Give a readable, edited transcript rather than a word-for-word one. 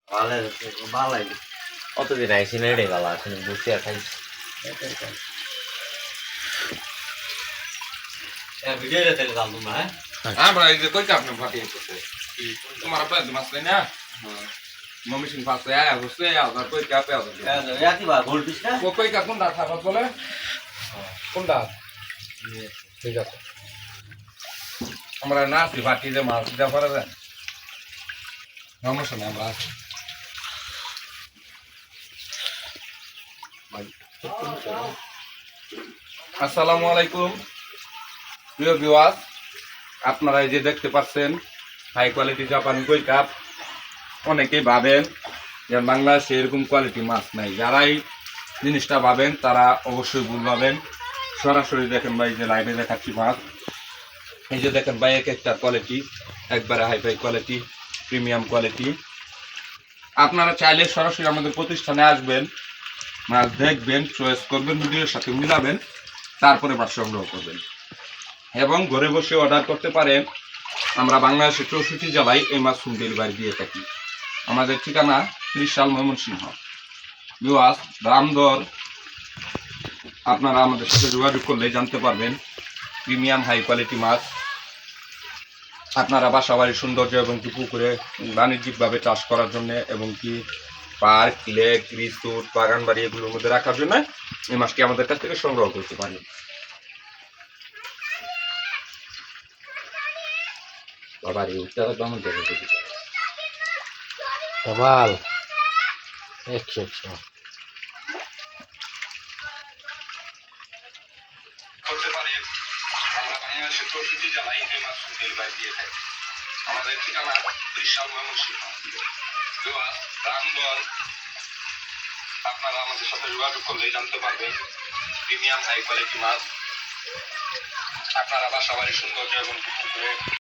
ভালো ভালো লাগে কতদিন আইসি না এটাই ভালো আসলে বুঝতে আর খাইছি ভিডিও তেলে দাও তোমরা হ্যাঁ আমরা এই যে কইটা আপনি ফাটিয়ে করতে তোমার আপনার মাছ নাই না মমি সিং ফাসে আয়া বসে আবার কই কাপে আবার ইয়াতি বা গোল পিস না ও কই কা কোনটা খাবার বলে কোনটা ঠিক আছে আমরা না আসি ফাটি যে মাছ দিতে পারে যায় সমস্যা নেই আমরা আসি আসসালামু আলাইকুম প্রিয় ভিউয়ার্স আপনারা এই যে দেখতে পাচ্ছেন হাই কোয়ালিটি জাপানি কই কাপ অনেকেই ভাবেন যে বাংলাদেশে এরকম কোয়ালিটি মাছ নাই যারাই জিনিসটা ভাবেন তারা অবশ্যই ভুল ভাবেন সরাসরি দেখেন ভাই যে লাইভে দেখাচ্ছি মাছ এই যে দেখেন ভাই এক একটা কোয়ালিটি একবারে হাইফাই কোয়ালিটি প্রিমিয়াম কোয়ালিটি আপনারা চাইলে সরাসরি আমাদের প্রতিষ্ঠানে আসবেন মাছ দেখবেন চয়েস করবেন ভিডিওর সাথে মিলাবেন তারপরে মাছ সংগ্রহ করবেন এবং ঘরে বসে অর্ডার করতে পারেন আমরা বাংলাদেশের 64 জেলায় এই মাছ হোম ডেলিভারি দিয়ে থাকি আমাদের ঠিকানা ত্রিশাল ময়মনসিংহ ভিউয়ার্স দাম দর আপনারা আমাদের সাথে যোগাযোগ করলে জানতে পারবেন প্রিমিয়াম হাই কোয়ালিটি মাছ আপনারা বাসাবাড়ির সৌন্দর্য এবং কি পুকুরে বাণিজ্যিকভাবে চাষ করার জন্য এবং কি পার্ক লেক রিসোর্ট বাগান বাড়ি এগুলোর মধ্যে রাখার জন্য এই মাছটি আমাদের কাছ থেকে সংগ্রহ করতে পারেন বাবার এই উত্তর কেমন যাবে কমাল একশো করতে পারেন আমরা বাংলাদেশের 64 জেলায় এই মাছ ডেলিভারি দিয়ে থাকি আমাদের ঠিকানা ত্রিশাল ময়মনসিংহ দাম দর আপনারা আমাদের সাথে যোগাযোগ করলে জানতে পারবেন প্রিমিয়াম হাই কোয়ালিটি মাছ আপনারা বাসাবাড়ির সৌন্দর্য এবং পুকুরে